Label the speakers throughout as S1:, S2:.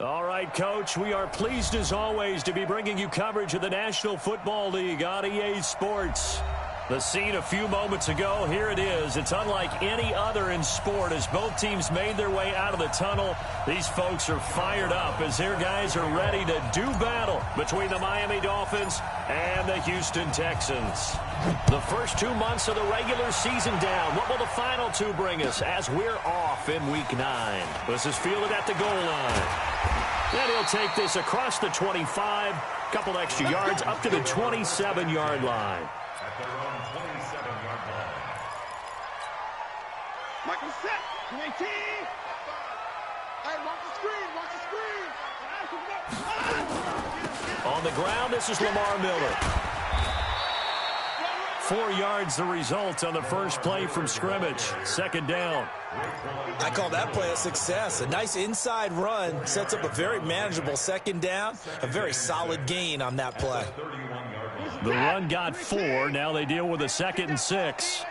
S1: All right, Coach, we are pleased as always to be bringing you coverage of the National Football League on EA Sports. The scene a few moments ago, here it is. It's unlike any other in sport as both teams made their way out of the tunnel. These folks are fired up as their guys are ready to do battle between the Miami Dolphins and the Houston Texans. The first 2 months of the regular season down. What will the final two bring us as we're off in Week 9? This is fielded at the goal line. And he'll take this across the 25, couple extra yards up to the 27-yard line.
S2: At their own 27-yard line.
S3: Michael set. 19. Hey, watch the screen.
S1: On the ground, this is Lamar Miller. 4 yards the result on the first play from scrimmage. Second down.
S4: I call that play a success. A nice inside run sets up a very manageable second down. A very solid gain on that play.
S1: The run got 4. Now they deal with a 2nd and 6.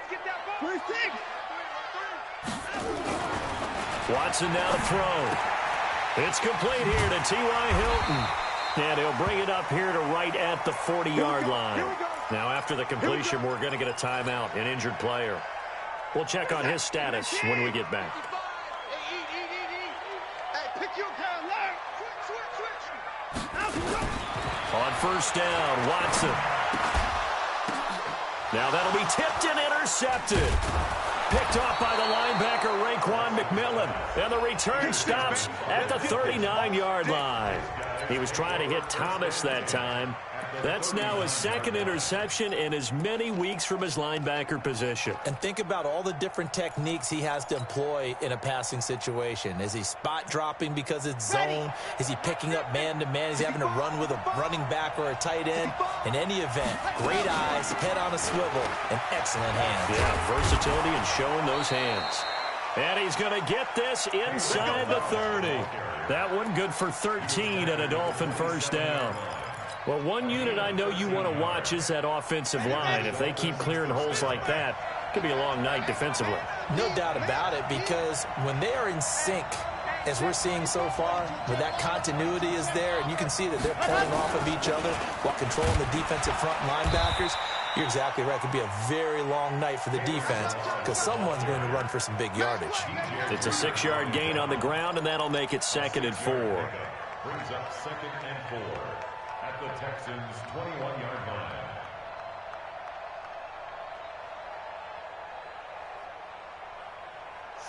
S1: Watson now to throw. It's complete here to T.Y. Hilton. And he'll bring it up here to right at the 40-yard line. Now after the completion, we're going to get a timeout, an injured player. We'll check on his status when we get back. On first down, Watson. Now that'll be tipped and intercepted. Picked off by the linebacker, Raekwon McMillan. And the return stops at the 39-yard line. He was trying to hit Thomas that time. That's now his 2nd interception in as many weeks from his linebacker position.
S4: And think about all the different techniques he has to employ in a passing situation. Is he spot dropping because it's zone? Is he picking up man-to-man? Is he having to run with a running back or a tight end? In any event, great eyes, head on a swivel, and excellent hands.
S1: Yeah, versatility and showing those hands. And he's going to get this inside the 30. That one good for 13 and a Dolphin first down. Well, one unit I know you want to watch is that offensive line. If they keep clearing holes like that, it could be a long night defensively.
S4: No doubt about it, because when they are in sync, as we're seeing so far, where that continuity is there, and you can see that they're pulling off of each other while controlling the defensive front linebackers, you're exactly right. It could be a very long night for the defense because someone's going to run for some big yardage.
S1: It's a 6-yard gain on the ground, and that'll make it 2nd and 4.
S2: Brings up 2nd and 4 at the Texans' 21-yard line.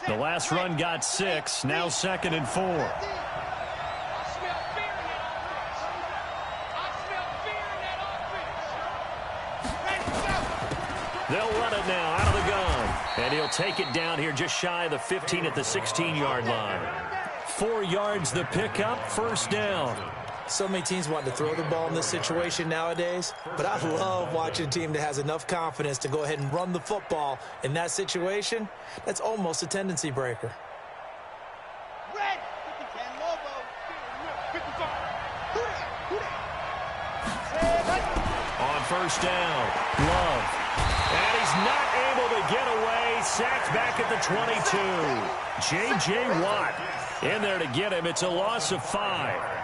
S1: The last run got 6. Now 2nd and 4. They'll run it now out of the gun. And he'll take it down here just shy of the 15 at the 16-yard line. 4 yards the pickup, first down.
S4: So many teams want to throw the ball in this situation nowadays, but I love watching a team that has enough confidence to go ahead and run the football in that situation. That's almost a tendency breaker.
S1: On first down, Love. And he's not able to get away. Sacked back at the 22. J.J. Watt in there to get him. It's a loss of 5.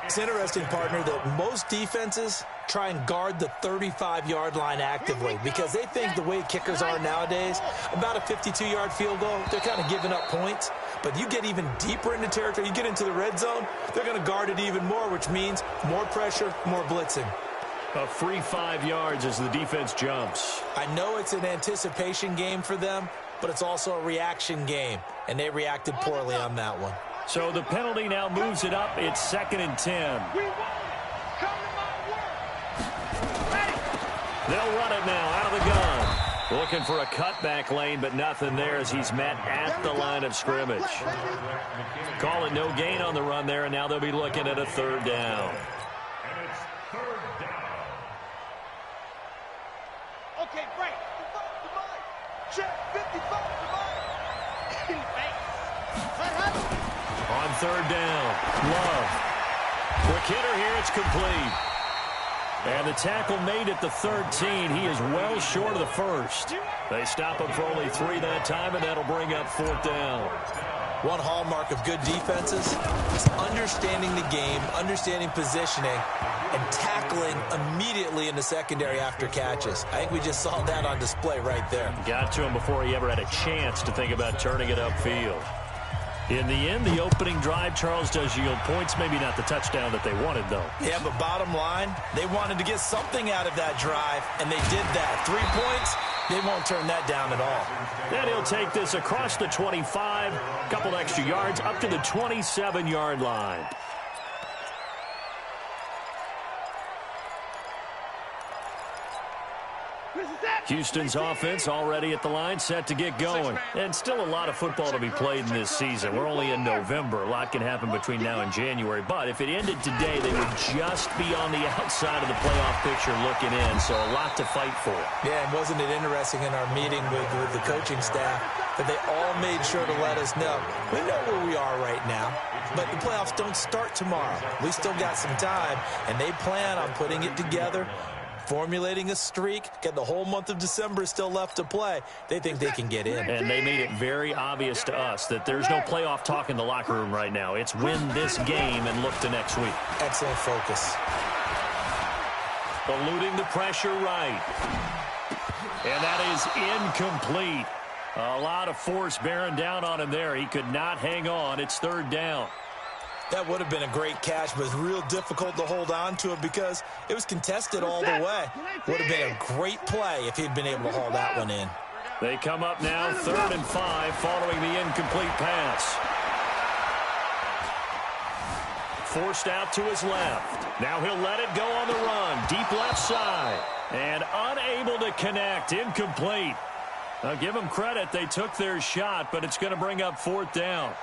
S4: It's interesting, partner, that most defenses try and guard the 35-yard line actively because they think the way kickers are nowadays, about a 52-yard field goal, they're kind of giving up points. But you get even deeper into territory, you get into the red zone, they're going to guard it even more, which means more pressure, more blitzing.
S1: A free 5 yards as the defense jumps.
S4: I know it's an anticipation game for them, but it's also a reaction game, and they reacted poorly on that one.
S1: So the penalty now moves it up. It's 2nd and 10. They'll run it now out of the gun. Looking for a cutback lane, but nothing there as he's met at the line of scrimmage. Call it no gain on the run there, and now they'll be looking at a third down.
S2: And it's third down.
S3: Okay, break. Check 55
S1: On third down, Love. Quick hitter here, it's complete. And the tackle made at the 13. He is well short of the first. They stop him for only 3 that time, and that'll bring up fourth down.
S4: One hallmark of good defenses is understanding the game, understanding positioning, and tackling immediately in the secondary after catches. I think we just saw that on display right there.
S1: Got to him before he ever had a chance to think about turning it upfield. In the end, the opening drive, Charles, does yield points. Maybe not the touchdown that they wanted, though.
S4: Yeah, but bottom line, they wanted to get something out of that drive, and they did that. 3 points, they won't turn that down at all.
S1: Then he'll take this across the 25, couple extra yards, up to the 27-yard line. Houston's offense already at the line, set to get going. And still a lot of football to be played in this season. We're only in November. A lot can happen between now and January. But if it ended today, they would just be on the outside of the playoff picture looking in. So a lot to fight for.
S4: Yeah, and wasn't it interesting in our meeting with the coaching staff that they all made sure to let us know, we know where we are right now, but the playoffs don't start tomorrow. We still got some time, and they plan on putting it together, formulating a streak, get the whole month of December still left to play. They think they can get in.
S1: And they made it very obvious to us that there's no playoff talk in the locker room right now. It's win this game and look to next week.
S4: Excellent focus.
S1: Eluding the pressure right. And that is incomplete. A lot of force bearing down on him there. He could not hang on. It's third down.
S4: That would have been a great catch, but it's real difficult to hold on to it because it was contested all the way. Would have been a great play if he'd been able to haul that one in.
S1: They come up now, 3rd and 5, following the incomplete pass. Forced out to his left. Now he'll let it go on the run. Deep left side. And unable to connect. Incomplete. Now give them credit. They took their shot, but it's going to bring up 4th down.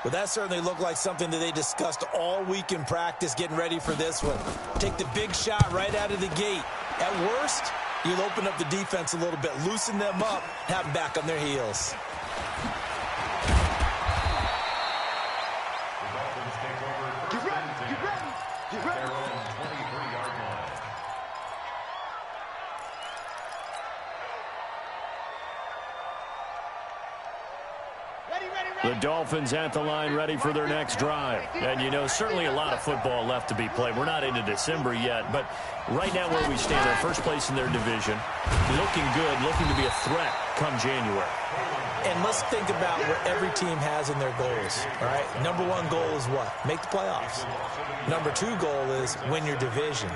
S4: Well, that certainly looked like something that they discussed all week in practice, getting ready for this one. Take the big shot right out of the gate. At worst, you'll open up the defense a little bit, loosen them up, have them back on their heels.
S3: Get ready.
S1: The Dolphins at the line ready for their next drive. And, you know, certainly a lot of football left to be played. We're not into December yet, but right now where we stand, they're first place in their division, looking good, looking to be a threat come January.
S4: And let's think about what every team has in their goals, all right? Number 1 goal is what? Make the playoffs. Number 2 goal is win your division.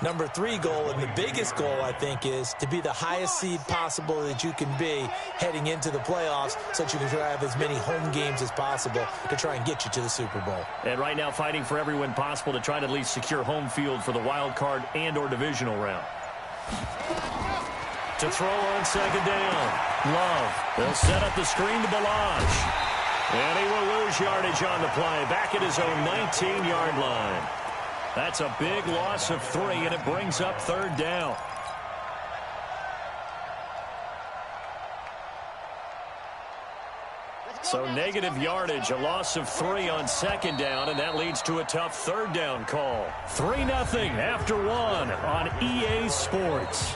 S4: Number 3 goal, and the biggest goal, I think, is to be the highest seed possible that you can be heading into the playoffs so that you can have as many home games as possible to try and get you to the Super Bowl.
S1: And right now fighting for every win possible to try to at least secure home field for the wild card and or divisional round. To throw on 2nd down. Love. They'll set up the screen to Ballage. And he will lose yardage on the play. Back at his own 19-yard line. That's a big loss of 3, and it brings up 3rd down. So negative yardage, a loss of 3 on 2nd down, and that leads to a tough 3rd down call. 3-0 after 1 on EA Sports.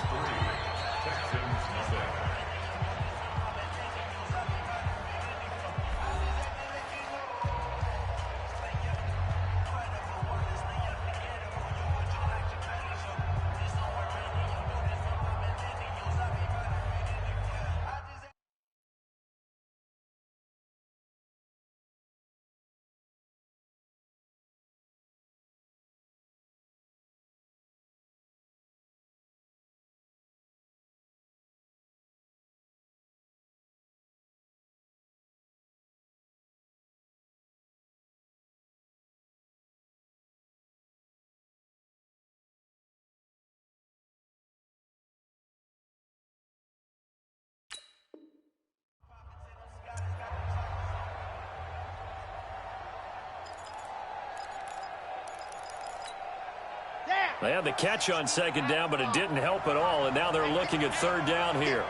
S1: They had the catch on second down, but it didn't help at all, and now they're looking at third down here.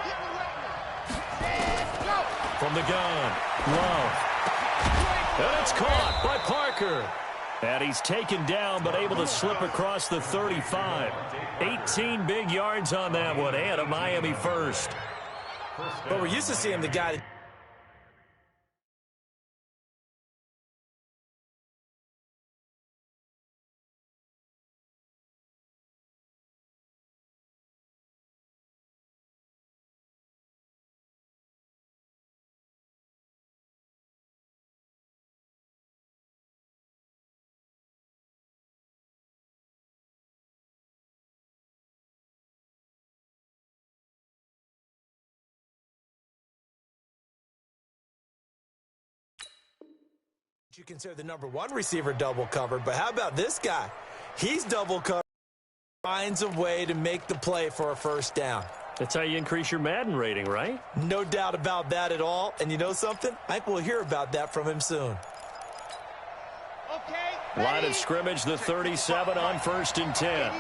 S1: From the gun, Love. And it's caught by Parker. And he's taken down, but able to slip across the 35. 18 big yards on that one, and a Miami first.
S4: But we're used to seeing the guy... You consider the number one receiver double covered, but how about this guy? He's double covered, finds a way to make the play for a first down.
S1: That's how you increase your Madden rating, right?
S4: No doubt about that at all. And you know something? I think we'll hear about that from him soon.
S3: Okay.
S1: Line of scrimmage, the 37 on 1st and 10.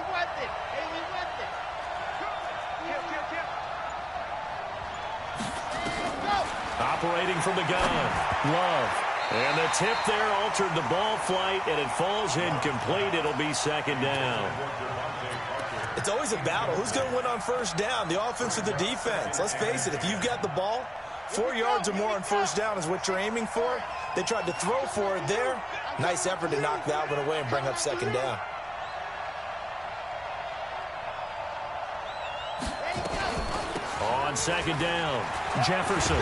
S1: Operating from the gun, Love. And the tip there altered the ball flight, and it falls incomplete. It'll be second down.
S4: It's always a battle. Who's going to win on first down, the offense or the defense? Let's face it, if you've got the ball, 4 yards or more on first down is what you're aiming for. They tried to throw for it there. Nice effort to knock that one away and bring up second down.
S1: On second down, Jefferson.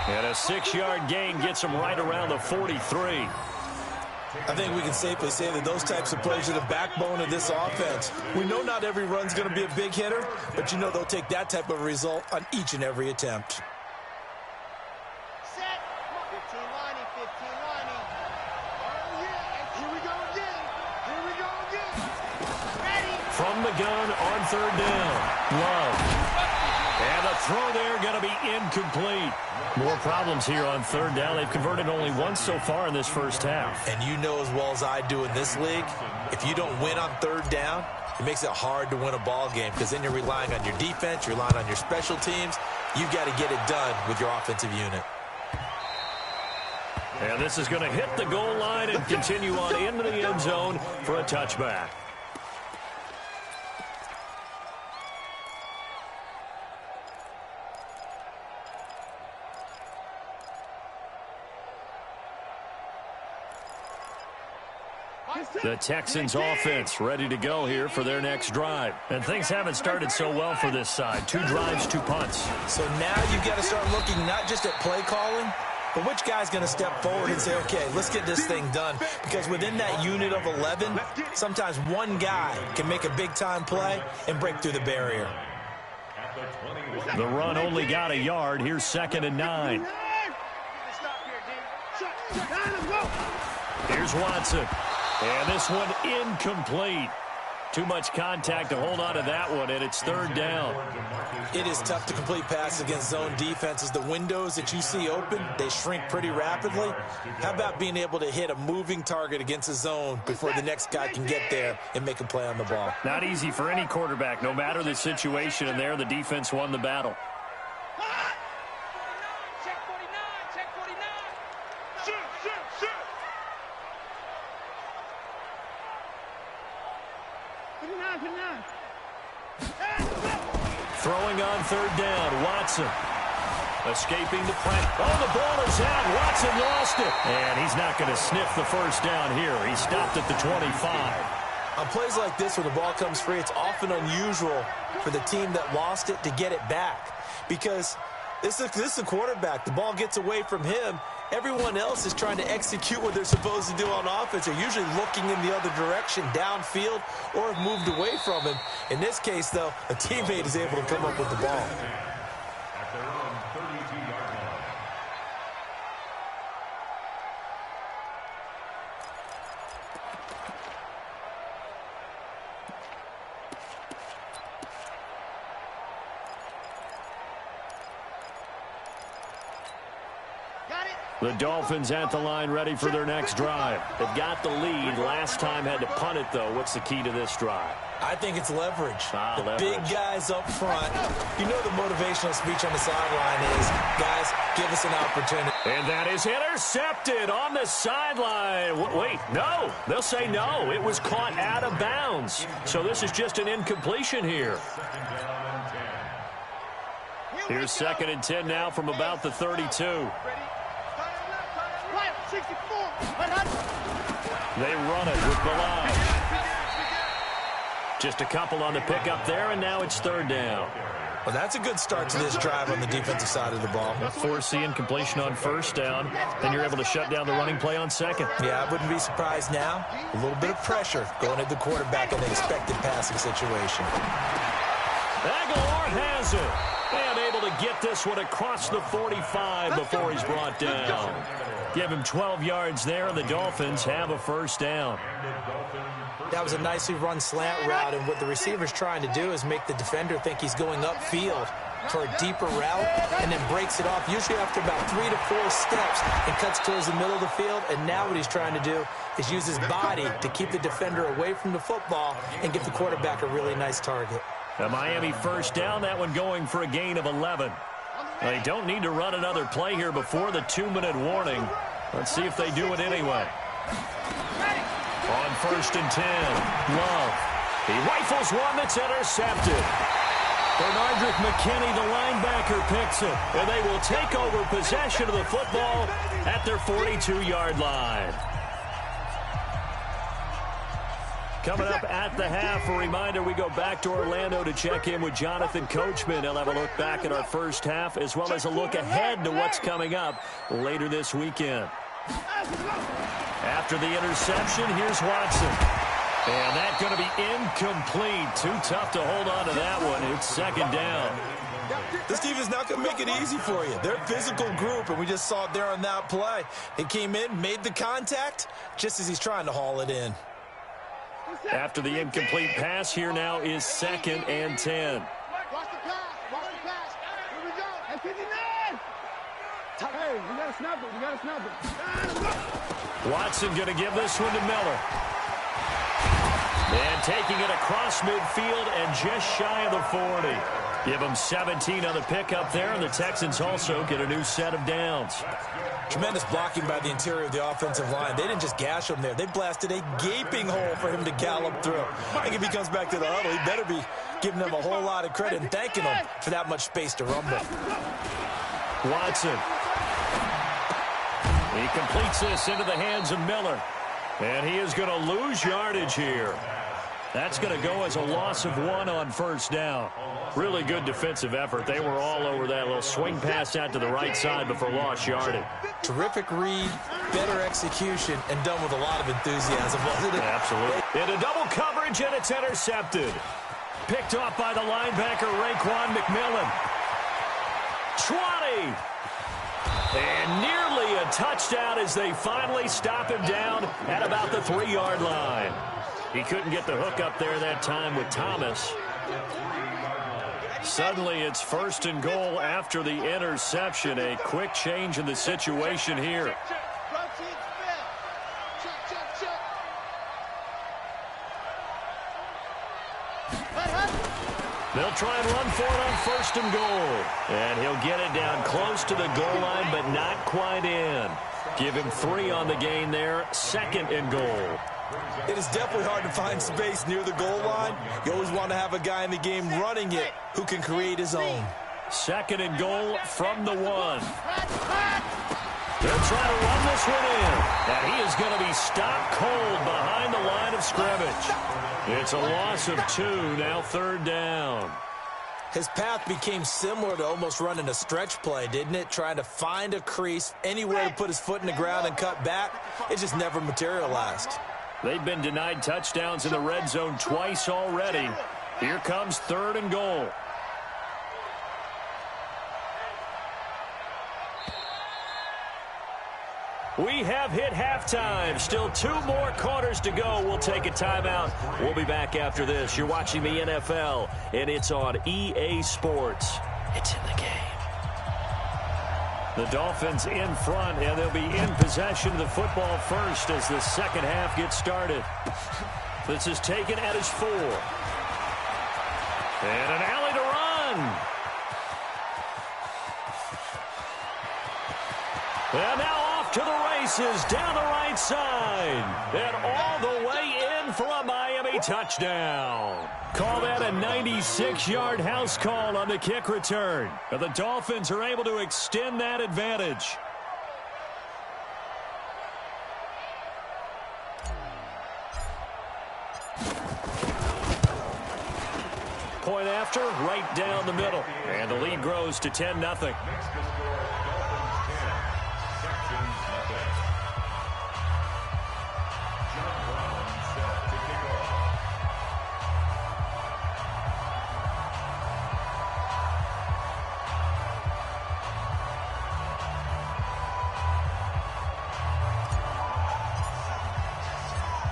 S1: And a 6-yard gain gets him right around the 43.
S4: I think we can safely say that those types of plays are the backbone of this offense. We know not every run's going to be a big hitter, but you know they'll take that type of result on each and every attempt.
S3: Set. 15 lining, 15 lining. Oh, yeah. Here we go again. Here we go again. Ready.
S1: From the gun on third down, Love. And the throw there going to be incomplete. More problems here on third down. They've converted only once so far in this first half.
S4: And you know as well as I do in this league, if you don't win on third down, it makes it hard to win a ball game because then you're relying on your defense, you're relying on your special teams. You've got to get it done with your offensive unit.
S1: And this is going to hit the goal line and continue on into the end zone for a touchback. The Texans offense ready to go here for their next drive. And things haven't started so well for this side. 2 drives, 2 punts.
S4: So now you've got to start looking not just at play calling, but which guy's going to step forward and say, okay, let's get this thing done. Because within that unit of 11, sometimes one guy can make a big-time play and break through the barrier.
S1: The run only got a yard. Here's 2nd and 9. Here's Watson. And this one incomplete. Too much contact to hold on to that one, and it's third down.
S4: It is tough to complete passes against zone defenses. The windows that you see open, they shrink pretty rapidly. How about being able to hit a moving target against a zone before the next guy can get there and make a play on the ball?
S1: Not easy for any quarterback, no matter the situation, and there the defense won the battle.
S3: Check 49, check 49. Shoot.
S1: Throwing on third down, Watson. Escaping the pressure. Oh, the ball is out. Watson lost it. And he's not going to sniff the first down here. He stopped at the 25.
S4: On plays like this, when the ball comes free, it's often unusual for the team that lost it to get it back. Because this is a quarterback. The ball gets away from him. Everyone else is trying to execute what they're supposed to do on offense. They're usually looking in the other direction, downfield, or have moved away from him. In this case, though, a teammate is able to come up with the ball.
S2: At their own 32-yard line.
S3: Got it.
S1: The Dolphins at the line ready for their next drive. They've got the lead. Last time had to punt it, though. What's the key to this drive?
S4: I think it's leverage.
S1: Leverage.
S4: Big guys up front. You know the motivational speech on the sideline is, guys, give us an opportunity.
S1: And that is intercepted on the sideline. Wait, no. They'll say no. It was caught out of bounds. So this is just an incompletion here. Here's 2nd and 10 now from about the 32. They run it with Bilal. Just a couple on the pickup there, and now it's 3rd down.
S4: Well, that's a good start to this drive on the defensive side of the ball.
S1: Force the incompletion on 1st down, then you're able to shut down the running play on 2nd.
S4: Yeah, I wouldn't be surprised now. A little bit of pressure going at the quarterback in the expected passing situation.
S1: Aguilar has it. And able to get this one across the 45 before he's brought down. Give him 12 yards there, and the Dolphins have a 1st down.
S4: That was a nicely run slant route, and what the receiver's trying to do is make the defender think he's going upfield for a deeper route and then breaks it off, usually after about 3 to 4 steps, and cuts towards the middle of the field. And now what he's trying to do is use his body to keep the defender away from the football and give the quarterback a really nice target.
S1: A Miami 1st down, that one going for a gain of 11. They don't need to run another play here before the 2-minute warning. Let's see if they do it anyway. On 1st and 10, Love. He rifles one that's intercepted. Bernardrick McKinney, the linebacker, picks it. And they will take over possession of the football at their 42-yard line. Coming up at the half, a reminder, we go back to Orlando to check in with Jonathan Coachman. He'll have a look back at our first half, as well as a look ahead to what's coming up later this weekend. After the interception, here's Watson. And that's going to be incomplete. Too tough to hold on to that one. It's 2nd down.
S4: This team is not going to make it easy for you. They're a physical group, and we just saw it there on that play. He came in, made the contact, just as he's trying to haul it in.
S1: After the incomplete pass, here now is 2nd and 10.
S3: Watch the pass. Watch the pass. Here we go. Hey, 59. Hey, we got to snap it. We got to snap it.
S1: Watson going to give this one to Miller. And taking it across midfield and just shy of the 40. Give them 17 on the pickup there, and the Texans also get a new set of downs.
S4: Tremendous blocking by the interior of the offensive line. They didn't just gash him there. They blasted a gaping hole for him to gallop through. I think if he comes back to the huddle, he better be giving them a whole lot of credit and thanking them for that much space to rumble.
S1: Watson. He completes this into the hands of Miller. And he is going to lose yardage here. That's going to go as a loss of 1 on 1st down. Really good defensive effort. They were all over that little swing pass out to the right side before lost yardage.
S4: Terrific read, better execution, and done with a lot of enthusiasm, wasn't it?
S1: Absolutely. Into double coverage, and it's intercepted. Picked off by the linebacker, Raekwon McMillan. 20. And nearly a touchdown as they finally stop him down at about the 3-yard line. He couldn't get the hook up there that time with Thomas. Suddenly it's 1st and goal after the interception. A quick change in the situation here. They'll try and run for it on 1st and goal. And he'll get it down close to the goal line, but not quite in. Give him 3 on the gain there. 2nd and goal.
S4: It is definitely hard to find space near the goal line. You always want to have a guy in the game running it who can create his own.
S1: 2nd and goal from the 1. They'll try to run this one in. And he is going to be stopped cold behind the line of scrimmage. It's a loss of 2, now 3rd down.
S4: His path became similar to almost running a stretch play, didn't it? Trying to find a crease, anywhere to put his foot in the ground and cut back. It just never materialized.
S1: They've been denied touchdowns in the red zone twice already. Here comes 3rd and goal. We have hit halftime. Still 2 more quarters to go. We'll take a timeout. We'll be back after this. You're watching the NFL, and it's on EA Sports. It's in the game. The Dolphins in front, and they'll be in possession of the football first as the second half gets started. This is taken at his 4. And an alley to run. And now off to the races down the right side. And all the way in for a Miami touchdown. Call that a 96-yard house call on the kick return. And the Dolphins are able to extend that advantage. Point after, right down the middle. And the lead grows to 10-0.
S2: Next to score, Dolphins 10, Texans nothing. John Brown set to kick off.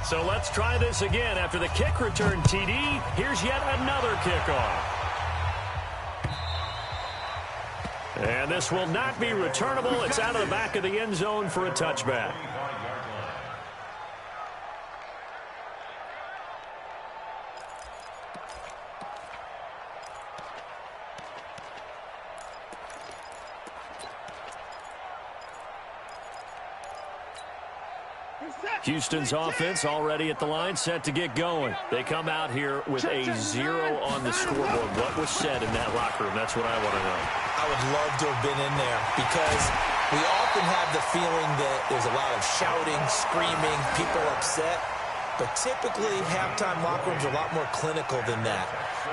S1: So let's try this again. After the kick return TD, here's yet another kickoff. And this will not be returnable. It's out of the back of the end zone for a touchback. Houston's offense already at the line, set to get going. They come out here with a 0 on the scoreboard. What was said in that locker room? That's what I want to know.
S4: I would love to have been in there because we often have the feeling that there's a lot of shouting, screaming, people upset. But typically, halftime locker rooms are a lot more clinical than that.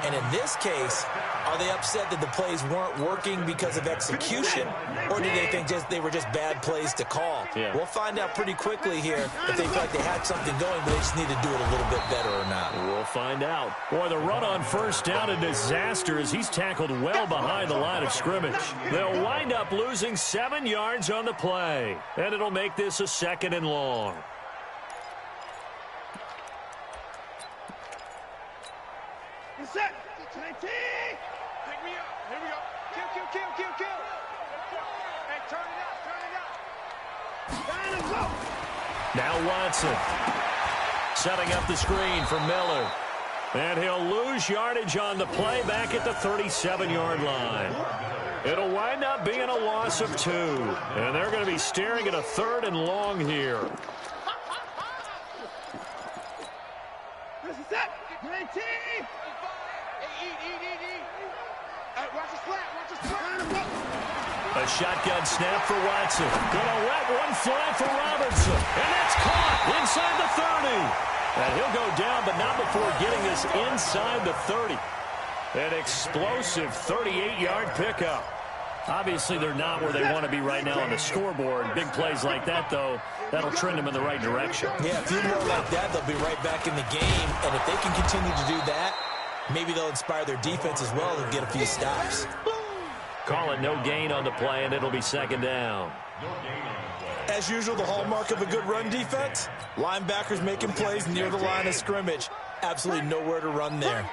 S4: And in this case, are they upset that the plays weren't working because of execution, or do they think they were just bad plays to call?
S1: Yeah.
S4: We'll find out pretty quickly here if they feel like they had something going, but they just need to do it a little bit better or not.
S1: We'll find out. Boy, the run on first down, a disaster as he's tackled well behind the line of scrimmage. They'll wind up losing 7 yards on the play, and it'll make this a 2nd and long.
S3: Set. Take me up. Here we go. Kill. Hey, turn it up.
S1: Now Watson setting up the screen for Miller. And he'll lose yardage on the play back at the 37-yard line. It'll wind up being a loss of 2. And they're going to be staring at a 3rd and long here.
S3: This is it. 19. Watch the slap.
S1: A shotgun snap for Watson. Gonna let one fly for Robinson. And that's caught inside the 30. And he'll go down, but not before getting this inside the 30. An explosive 38-yard pickup. Obviously, they're not where they want to be right now on the scoreboard. Big plays like that, though, that'll trend them in the right direction.
S4: Yeah, a few more like that, they'll be right back in the game. And if they can continue to do that, maybe they'll inspire their defense as well and get a few stops.
S1: Call it no gain on the play, and it'll be 2nd down.
S4: As usual, the hallmark of a good run defense, linebackers making plays near the line of scrimmage. Absolutely nowhere to run there.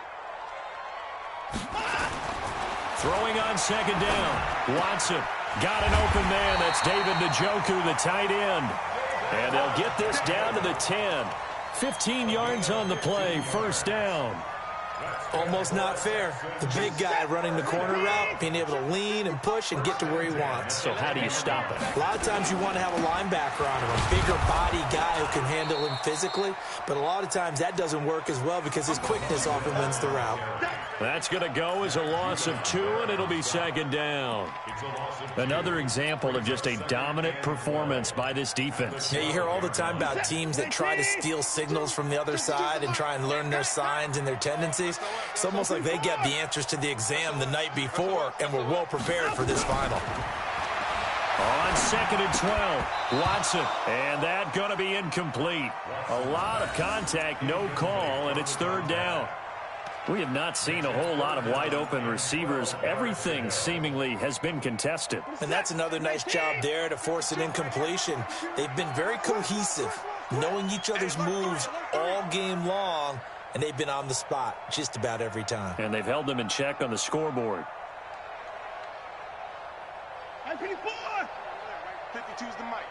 S1: Throwing on 2nd down. Watson got an open man. That's David Njoku, the tight end. And they'll get this down to the 10. 15 yards on the play, 1st down.
S4: Almost not fair. The big guy running the corner route, being able to lean and push and get to where he wants.
S1: So how do you stop it?
S4: A lot of times you want to have a linebacker on him, a bigger body guy who can handle him physically. But a lot of times that doesn't work as well because his quickness often wins the route.
S1: That's going to go as a loss of 2, and it'll be 2nd down. Another example of just a dominant performance by this defense.
S4: Yeah, you hear all the time about teams that try to steal signals from the other side and try and learn their signs and their tendencies. It's almost like they get the answers to the exam the night before and were well prepared for this final.
S1: On 2nd and 12, Watson, and that going to be incomplete. A lot of contact, no call, and it's 3rd down. We have not seen a whole lot of wide-open receivers. Everything seemingly has been contested.
S4: And that's another nice job there to force an incompletion. They've been very cohesive, knowing each other's moves all game long, and they've been on the spot just about every time.
S1: And they've held them in check on the scoreboard.
S3: 52's the mic.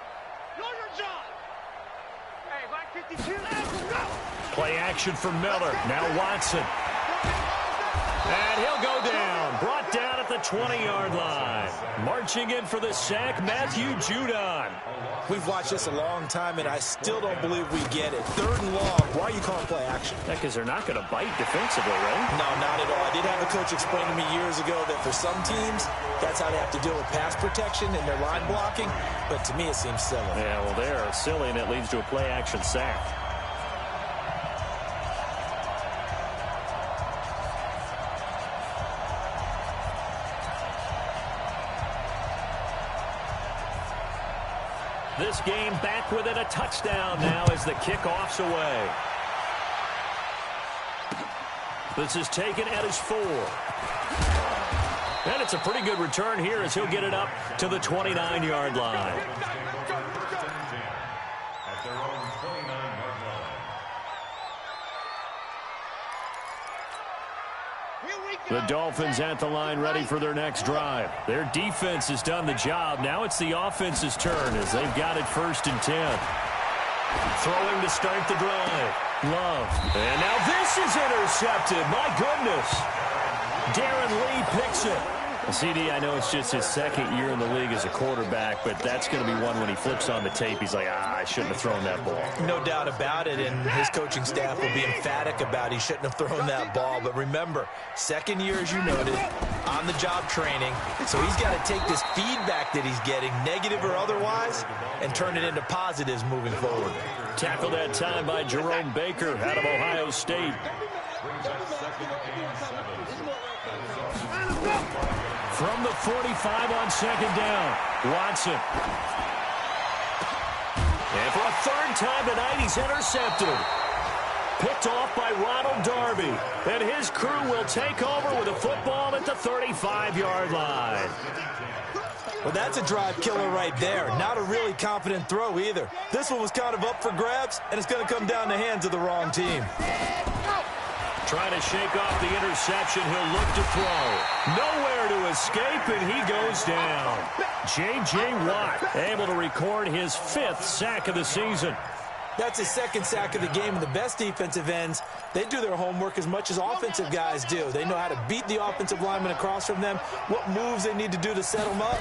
S3: Know your job. Hey, Black 52, let's go.
S1: Play action for Miller. Now Watson. And he'll go down. Brought down at the 20-yard line. Marching in for the sack, Matthew Judon.
S4: We've watched this a long time, and I still don't believe we get it. 3rd and long. Why are you calling play action?
S1: Because they're not going to bite defensively, right?
S4: No, not at all. I did have a coach explain to me years ago that for some teams, that's how they have to deal with pass protection and their line blocking. But to me, it seems silly.
S1: Yeah, well, they're silly, and it leads to a play action sack. This game back within a touchdown now as the kickoff's away. This is taken at his 4. And it's a pretty good return here as he'll get it up to the 29-yard line.
S2: At their own 29-yard line.
S1: The Dolphins at the line ready for their next drive. Their defense has done the job. Now it's the offense's turn as they've got it 1st and 10. Throwing to start the drive. Love. And now this is intercepted. My goodness. Darren Lee picks it. CD, I know it's just his 2nd year in the league as a quarterback, but that's going to be one when he flips on the tape. He's like, I shouldn't have thrown that ball.
S4: No doubt about it, and his coaching staff will be emphatic about he shouldn't have thrown that ball. But remember, 2nd year, as you noted, on-the-job training. So he's got to take this feedback that he's getting, negative or otherwise, and turn it into positives moving forward.
S1: Tackled that time by Jerome Baker out of Ohio State. From the 45 on 2nd down, Watson. And for a 3rd time tonight, he's intercepted. Picked off by Ronald Darby. And his crew will take over with a football at the 35-yard line.
S4: Well, that's a drive killer right there. Not a really confident throw either. This one was kind of up for grabs, and it's going to come down the hands of the wrong team.
S1: Trying to shake off the interception. He'll look to throw. Nowhere to escape, and he goes down. J.J. Watt able to record his 5th sack of the season.
S4: That's his 2nd sack of the game, and the best defensive ends, they do their homework as much as offensive guys do. They know how to beat the offensive lineman across from them, what moves they need to do to set them up.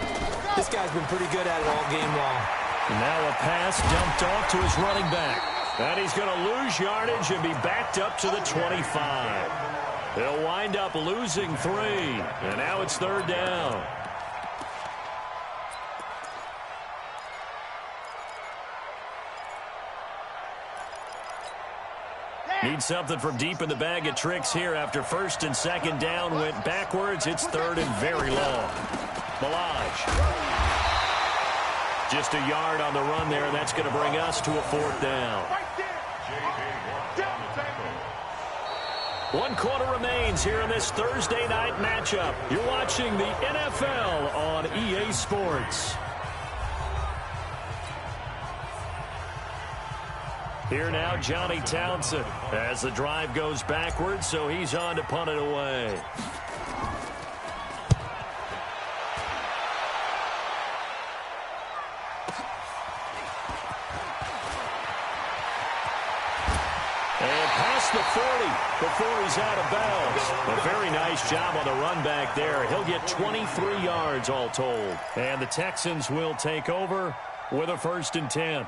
S4: This guy's been pretty good at it all game long.
S1: Now a pass dumped off to his running back. And he's going to lose yardage and be backed up to the 25. He'll wind up losing 3. And now it's 3rd down. Need something from deep in the bag of tricks here after 1st and 2nd down went backwards. It's 3rd and very long. Ballage. Just a yard on the run there, and that's going to bring us to a 4th down. 1 quarter remains here in this Thursday night matchup. You're watching the NFL on EA Sports. Here now, Johnny Townsend as the drive goes backwards, so he's on to punt it away. And past the 40 before he's out of bounds. A very nice job on the run back there. He'll get 23 yards all told. And the Texans will take over with a 1st and 10.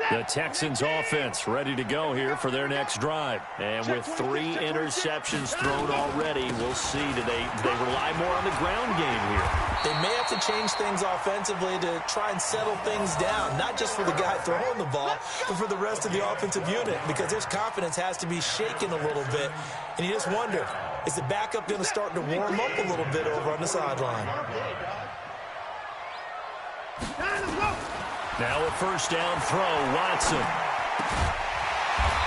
S1: The Texans offense ready to go here for their next drive. And with 3 interceptions thrown already, we'll see, do they rely more on the ground game here?
S4: They may have to change things offensively to try and settle things down, not just for the guy throwing the ball, but for the rest of the offensive unit, because his confidence has to be shaken a little bit. And you just wonder, is the backup going to start to warm up a little bit over on the sideline?
S1: Now a 1st down throw, Watson.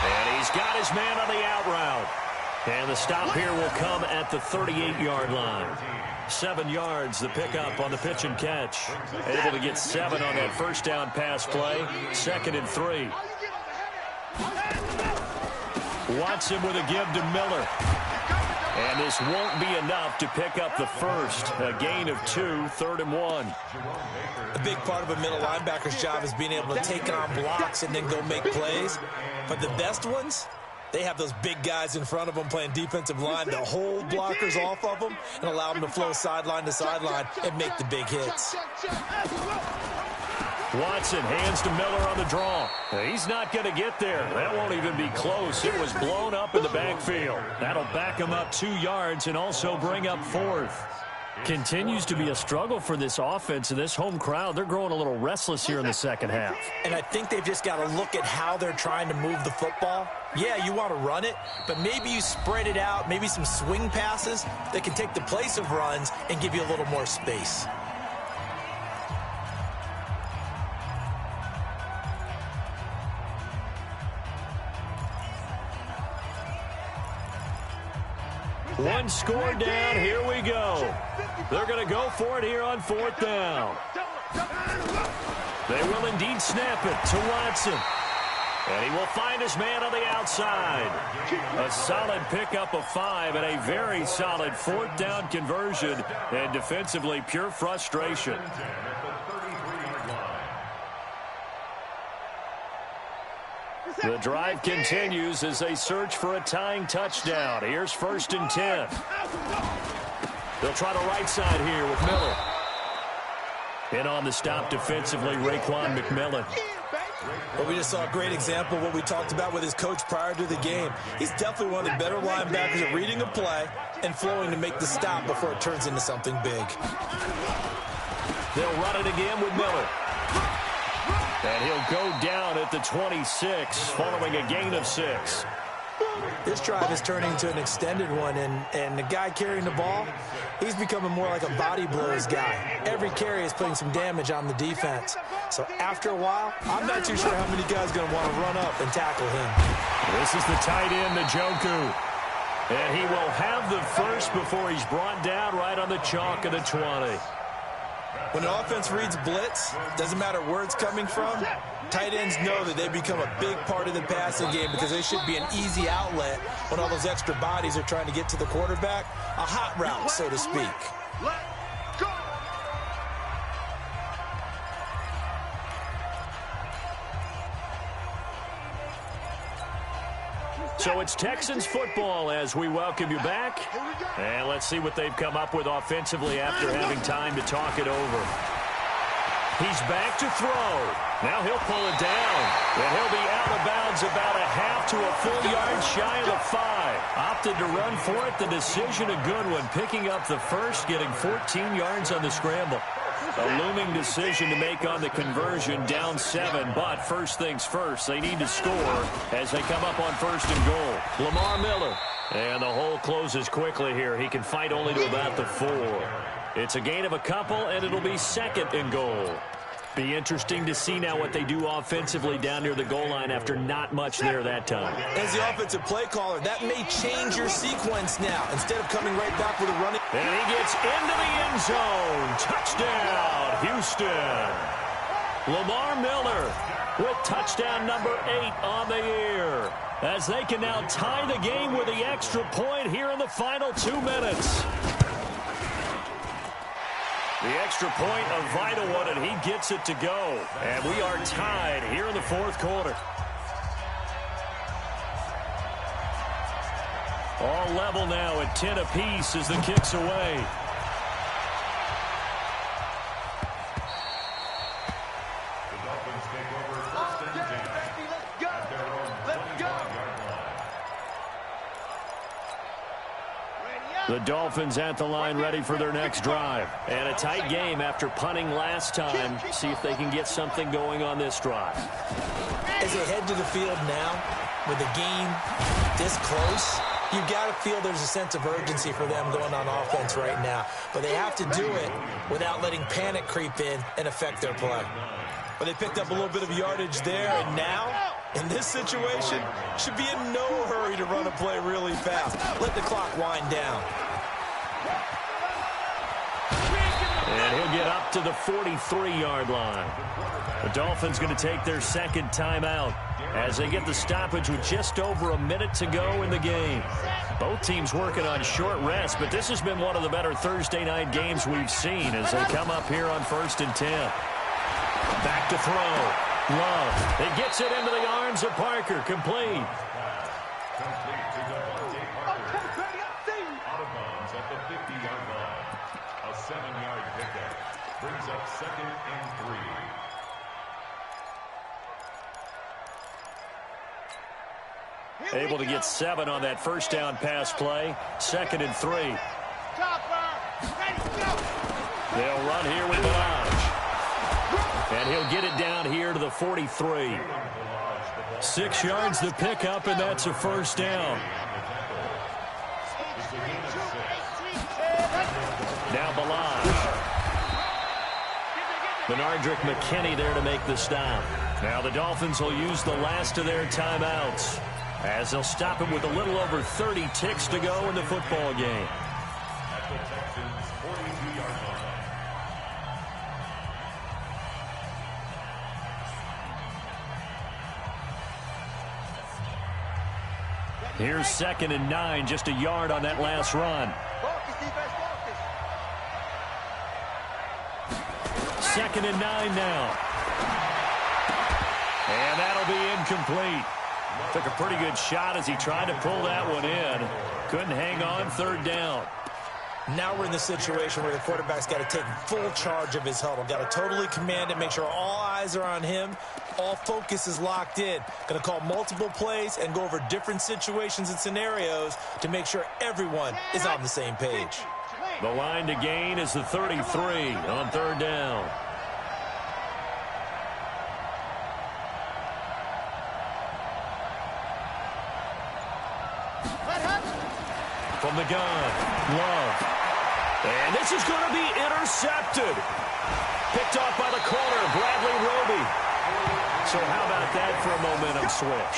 S1: And he's got his man on the out route. And the stop here will come at the 38-yard line. 7 yards, the pickup on the pitch and catch. Able to get 7 on that 1st down pass play. 2nd and 3. Watson with a give to Miller. And this won't be enough to pick up the first. A gain of 2, 3rd and 1.
S4: A big part of a middle linebacker's job is being able to take on blocks and then go make plays. But the best ones, they have those big guys in front of them playing defensive line to hold blockers off of them and allow them to flow sideline to sideline and make the big hits.
S1: Watson hands to Miller on the draw. He's not going to get there. That won't even be close. It was blown up in the backfield. That'll back him up 2 yards and also bring up 4th. Continues to be a struggle for this offense and this home crowd. They're growing a little restless here in the second half.
S4: And I think they've just got to look at how they're trying to move the football. Yeah, you want to run it, but maybe you spread it out, maybe some swing passes that can take the place of runs and give you a little more space.
S1: One score down, here we go. They're going to go for it here on 4th down. They will indeed snap it to Watson. And he will find his man on the outside. A solid pickup of 5 and a very solid 4th down conversion. And defensively, pure frustration. The drive continues as they search for a tying touchdown. Here's 1st and 10. They'll try the right side here with Miller. And on the stop defensively, Raekwon McMillan.
S4: Well, we just saw a great example of what we talked about with his coach prior to the game. He's definitely one of the better linebackers at reading a play and flowing to make the stop before it turns into something big.
S1: They'll run it again with Miller. And he'll go down at the 26 following a gain of 6.
S4: This drive is turning into an extended one, and the guy carrying the ball, he's becoming more like a body blows guy. Every carry is putting some damage on the defense. So after a while, I'm not too sure how many guys are going to want to run up and tackle him.
S1: This is the tight end, Njoku. And he will have the first before he's brought down right on the chalk of the 20.
S4: When the offense reads blitz, doesn't matter where it's coming from, tight ends know that they become a big part of the passing game because they should be an easy outlet when all those extra bodies are trying to get to the quarterback. A hot route, so to speak.
S1: So it's Texans football as we welcome you back. And let's see what they've come up with offensively after having time to talk it over. He's back to throw. Now he'll pull it down. And he'll be out of bounds about a half to a full yard shy of the 5. Opted to run for it. The decision a good one. Picking up the first, getting 14 yards on the scramble. A looming decision to make on the conversion, down 7. But first things first, they need to score as they come up on 1st and goal. Lamar Miller. And the hole closes quickly here. He can fight only to about the 4. It's a gain of a couple, and it'll be 2nd and goal. Be interesting to see now what they do offensively down near the goal line after not much there that time.
S4: As the offensive play caller, that may change your sequence now. Instead of coming right back with a running.
S1: And he gets into the end zone. Touchdown, Houston. Lamar Miller with touchdown number 8 on the year. As they can now tie the game with the extra point here in the final 2 minutes. The extra point, a vital one, and he gets it to go. And we are tied here in the 4th quarter. All level now at 10 apiece as the kick's away.
S2: The Dolphins take over 1st and 10 at their own 21-yard line.
S1: The Dolphins at the line ready for their next drive. And a tight game after punting last time. See if they can get something going on this drive.
S4: As they head to the field now, with the game this close, you got to feel there's a sense of urgency for them going on offense right now. But they have to do it without letting panic creep in and affect their play. But they picked up a little bit of yardage there, and now, in this situation, should be in no hurry to run a play really fast. Let the clock wind down.
S1: And he'll get up to the 43-yard line. The Dolphins going to take their second timeout as they get the stoppage with just over a minute to go in the game. Both teams working on short rest, but this has been one of the better Thursday night games we've seen as they come up here on 1st and 10. Back to throw. Love. It gets it into the arms of Parker. Complete.
S2: Complete to Devontae Parker. Out of bounds at the 50-yard line. A 7-yard pickup. Brings up 2nd and 3.
S1: Able to get 7 on that first down pass play. 2nd and 3. They'll run here with Balaj. And he'll get it down here to the 43. 6 yards to pick up, and that's a first down. Now Balaj. Benardrick McKinney there to make the stop. Now the Dolphins will use the last of their timeouts as they'll stop him with a little over 30 ticks to go in the football game.
S2: At the Texans' 42-yard line.
S1: Here's 2nd and 9, just a yard on that last run. 2nd and 9 now. And that'll be incomplete. Took a pretty good shot as he tried to pull that one in. Couldn't hang on, 3rd down.
S4: Now we're in the situation where the quarterback's got to take full charge of his huddle. Got to totally command it, make sure all eyes are on him. All focus is locked in. Going to call multiple plays and go over different situations and scenarios to make sure everyone is on the same page.
S1: The line to gain is the 33 on 3rd down. From the gun, Love. And this is going to be intercepted. Picked off by the corner, Bradley Roby. So how about that for a momentum switch?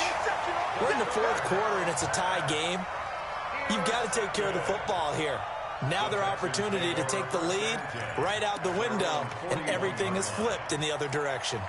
S4: We're in the 4th quarter, and it's a tie game. You've got to take care of the football here. Now their opportunity to take the lead right out the window, and everything is flipped in the other direction.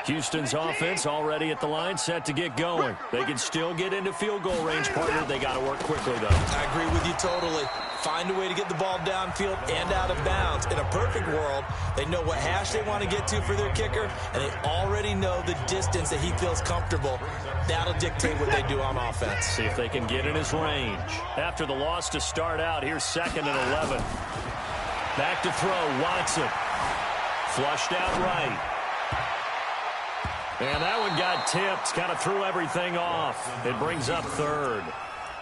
S1: Houston's offense already at the line, set to get going. They can still get into field goal range, partner. They got to work quickly, though.
S4: I agree with you totally. Find a way to get the ball downfield and out of bounds. In a perfect world, they know what hash they want to get to for their kicker, and they already know the distance that he feels comfortable. That'll dictate what they do on offense.
S1: See if they can get in his range. After the loss to start out, here's 2nd and 11. Back to throw, Watson. Flushed out right. And that one got tipped, kind of threw everything off. It brings up 3rd.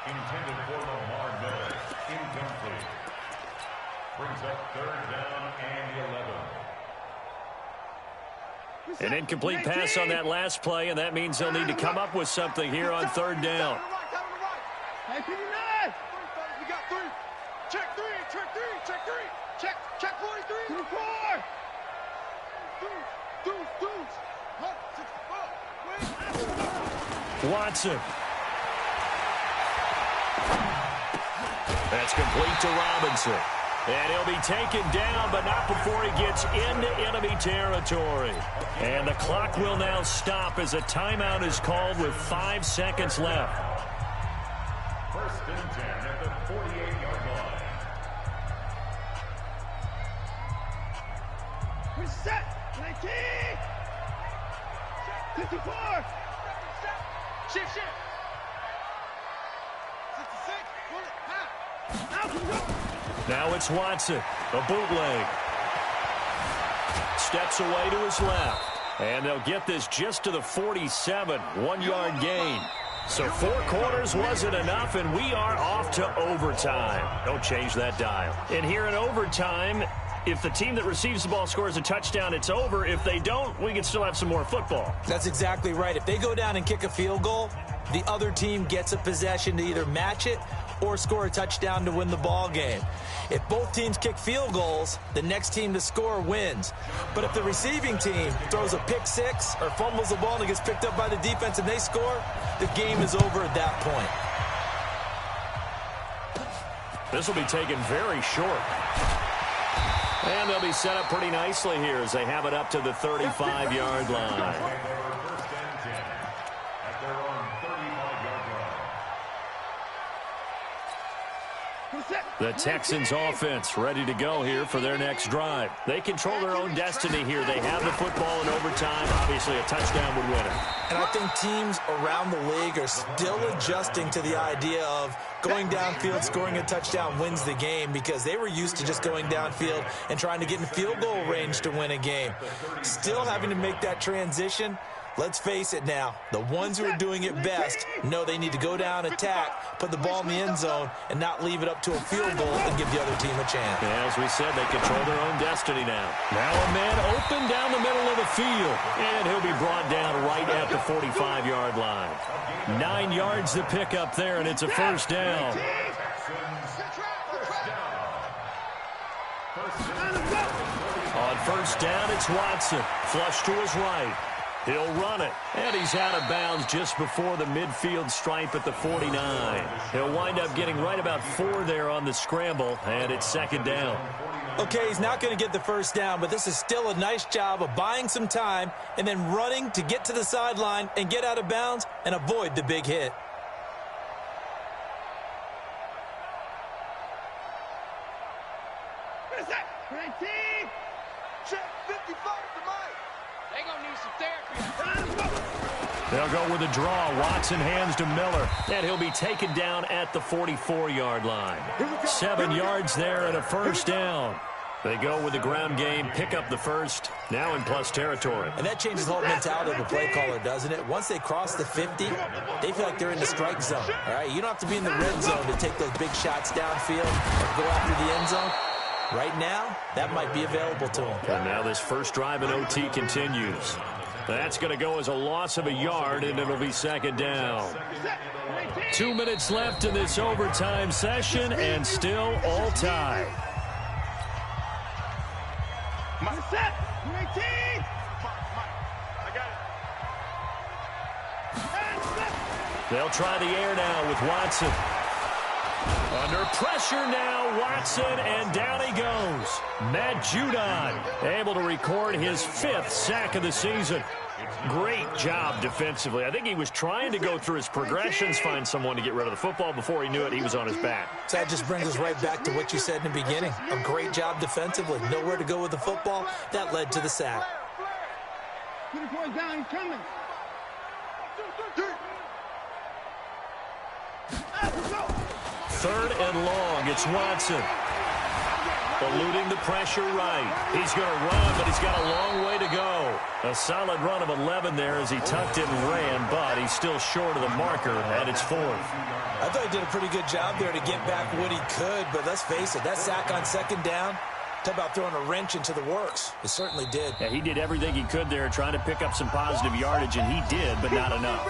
S2: Intended for Lamar Miller. Incomplete. Brings up 3rd down and 11.
S1: An incomplete pass on that last play, and that means they'll need to come up with something here on 3rd down.
S3: Hey, 59! We got 3. Check 3, check 3, check 3. Check 43. 4. Deuce.
S1: Watson. That's complete to Robinson. And he'll be taken down, but not before he gets into enemy territory. And the clock will now stop as a timeout is called with 5 seconds left.
S2: 1st and 10 at the 48-yard line.
S3: We're set. 19. 54. Shift. 66.
S1: Now it's Watson, a bootleg. Steps away to his left. And they'll get this just to the 47, 1-yard gain. So 4 quarters wasn't enough, and we are off to overtime. Don't change that dial. And here in overtime, if the team that receives the ball scores a touchdown, it's over. If they don't, we can still have some more football.
S4: That's exactly right. If they go down and kick a field goal, the other team gets a possession to either match it or score a touchdown to win the ball game. If both teams kick field goals, the next team to score wins. But if the receiving team throws a pick six or fumbles the ball and it gets picked up by the defense and they score, the game is over at that point.
S1: This will be taken very short. And they'll be set up pretty nicely here as they have it up to the 35-yard line. The Texans offense ready to go here for their next drive. They control their own destiny here. They have the football in overtime. Obviously, a touchdown would win it.
S4: And I think teams around the league are still adjusting to the idea of going downfield, scoring a touchdown wins the game, because they were used to just going downfield and trying to get in field goal range to win a game. Still having to make that transition. Let's face it now, the ones who are doing it best know they need to go down, attack, put the ball in the end zone, and not leave it up to a field goal and give the other team a chance.
S1: And as we said, they control their own destiny now. Now a man open down the middle of the field, and he'll be brought down right at the 45-yard line. 9 yards to pick up there, and it's a first down. On first down, it's Watson. Flush to his right. He'll run it, and he's out of bounds just before the midfield stripe at the 49. He'll wind up getting right about 4 there on the scramble, and it's second down.
S4: Okay, he's not going to get the first down, but this is still a nice job of buying some time and then running to get to the sideline and get out of bounds and avoid the big hit.
S1: They'll go with a draw. Watson hands to Miller, and he'll be taken down at the 44-yard line. 7 yards there and a first down. They go with the ground game, pick up the first, now in plus territory.
S4: And that changes the whole mentality of the play caller, doesn't it? Once they cross the 50, they feel like they're in the strike zone. All right, you don't have to be in the red zone to take those big shots downfield or go after the end zone. Right now, that might be available to them.
S1: And now this first drive in OT continues. That's going to go as a loss of a yard, and it'll be second down. 2 minutes left in this overtime session, and still all tied. They'll try the air now with Watson. Under pressure now, Watson, and down he goes. Matt Judon able to record his 5th sack of the season. Great job defensively. I think he was trying to go through his progressions, find someone to get rid of the football. Before he knew it, he was on his back.
S4: So that just brings us right back to what you said in the beginning. A great job defensively. Nowhere to go with the football. That led to the sack.
S1: Third and long. It's Watson. Eluding the pressure right. He's going to run, but he's got a long way to go. A solid run of 11 there as he tucked it and ran, but he's still short of the marker, and it's 4th.
S4: I thought he did a pretty good job there to get back what he could, but let's face it, that sack on second down, talk about throwing a wrench into the works. It certainly did.
S1: Yeah, he did everything he could there trying to pick up some positive yardage, and he did, but not enough.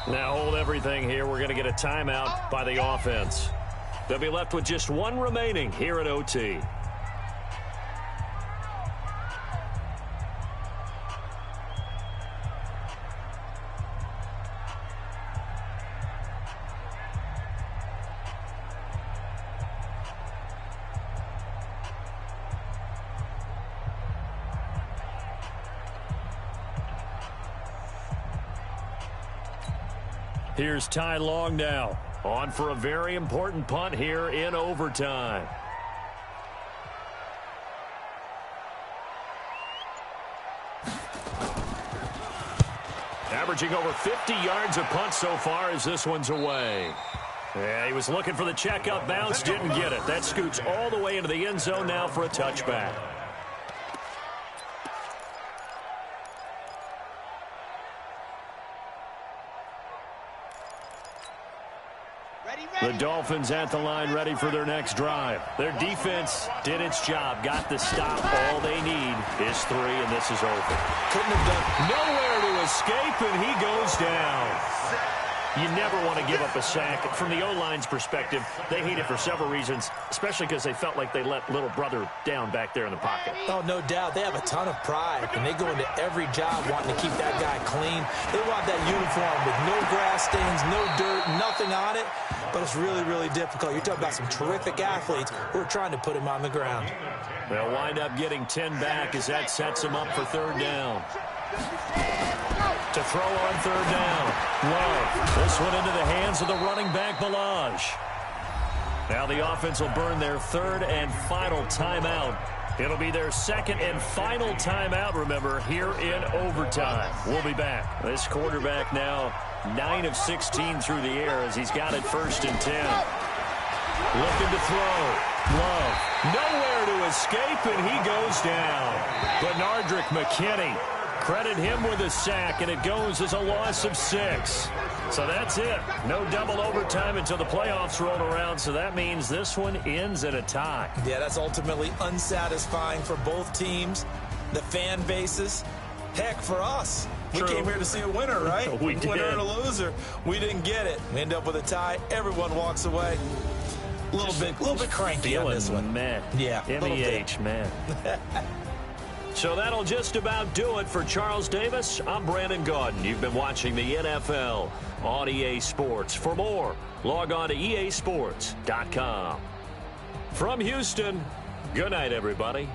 S1: Now hold everything here. We're going to get a timeout by the offense. They'll be left with just 1 remaining here at OT. Here's Ty Long now, on for a very important punt here in overtime. Averaging over 50 yards a punt so far as this one's away. Yeah, he was looking for the checkup bounce, didn't get it. That scoots all the way into the end zone now for a touchback. The Dolphins at the line ready for their next drive. Their defense did its job, got the stop. All they need is 3, and this is over.
S4: Couldn't have done
S1: nowhere to escape, and he goes down. You never want to give up a sack. From the O-line's perspective, they hate it for several reasons, especially because they felt like they let little brother down back there in the pocket.
S4: Oh, no doubt. They have a ton of pride, and they go into every job wanting to keep that guy clean. They want that uniform with no grass stains, no dirt, nothing on it, but it's really, really difficult. You're talking about some terrific athletes who are trying to put him on the ground.
S1: They'll wind up getting 10 back as that sets them up for third down. To throw on third down. Love. This one into the hands of the running back, Ballage. Now the offense will burn their third and final timeout. It'll be their second and final timeout, remember, here in overtime. We'll be back. This quarterback now 9 of 16 through the air as he's got it 1st and 10. Looking to throw. Love. Nowhere to escape, and he goes down. Benardrick McKinney. Credit him with a sack, and it goes as a loss of 6. So that's it. No double overtime until the playoffs roll around, so that means this one ends in a tie.
S4: Yeah, that's ultimately unsatisfying for both teams, the fan bases. Heck, for us.
S1: True.
S4: We came here to see a winner, right?
S1: We did.
S4: Winner and a loser. We didn't get it. We end up with a tie. Everyone walks away. A little bit cranky on this one.
S1: Meh.
S4: Yeah,
S1: M-E-H, man. So that'll just about do it for Charles Davis. I'm Brandon Gaudin. You've been watching the NFL on EA Sports. For more, log on to easports.com. From Houston, good night, everybody.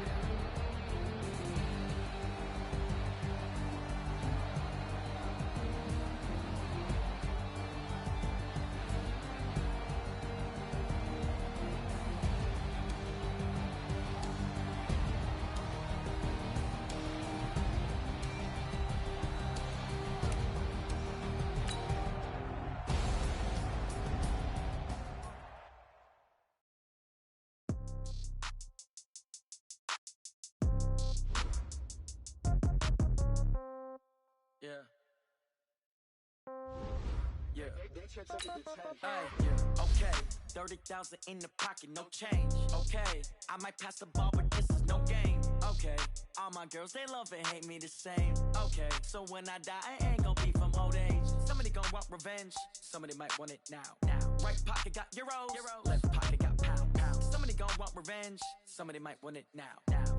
S5: Okay, 30,000 in the pocket, no change. Okay, I might pass the ball, but this is no game. Okay, all my girls, they love and hate me the same. Okay, so when I die, I ain't gon' be from old age. Somebody gon' want revenge, somebody might want it now. Right pocket got euros, left pocket got pounds. Somebody gon' want revenge, somebody might want it now.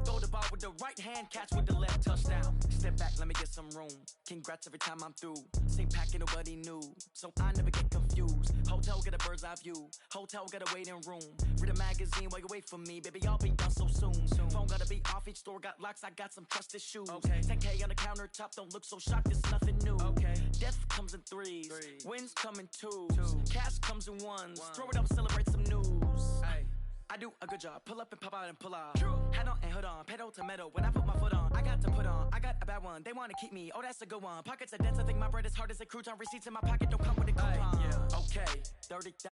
S5: Throw the ball with the right hand, catch with the left, touchdown. Step back, let me get some room. Congrats every time I'm through. Same packet, nobody knew, so I never get confused. Hotel get a bird's eye view. Hotel got a waiting room. Read a magazine while you wait for me, baby. I'll be done so soon. Phone gotta be off. Each store got locks. I got some trusted shoes. Okay. 10K on the countertop. Don't look so shocked. It's nothing new. Okay. Death comes in threes. Wins come in twos. Cash comes in ones. Throw it up, celebrate some news. Ay. I do a good job. Pull up and pop out and pull out. Head on and hood on. Pedal to metal. When I put my foot on, I got to put on. I got a bad one. They want to keep me. Oh, that's a good one. Pockets are dense. I think my bread is hard as a crouton. Receipts in my pocket don't come with a coupon. Okay. 30,000.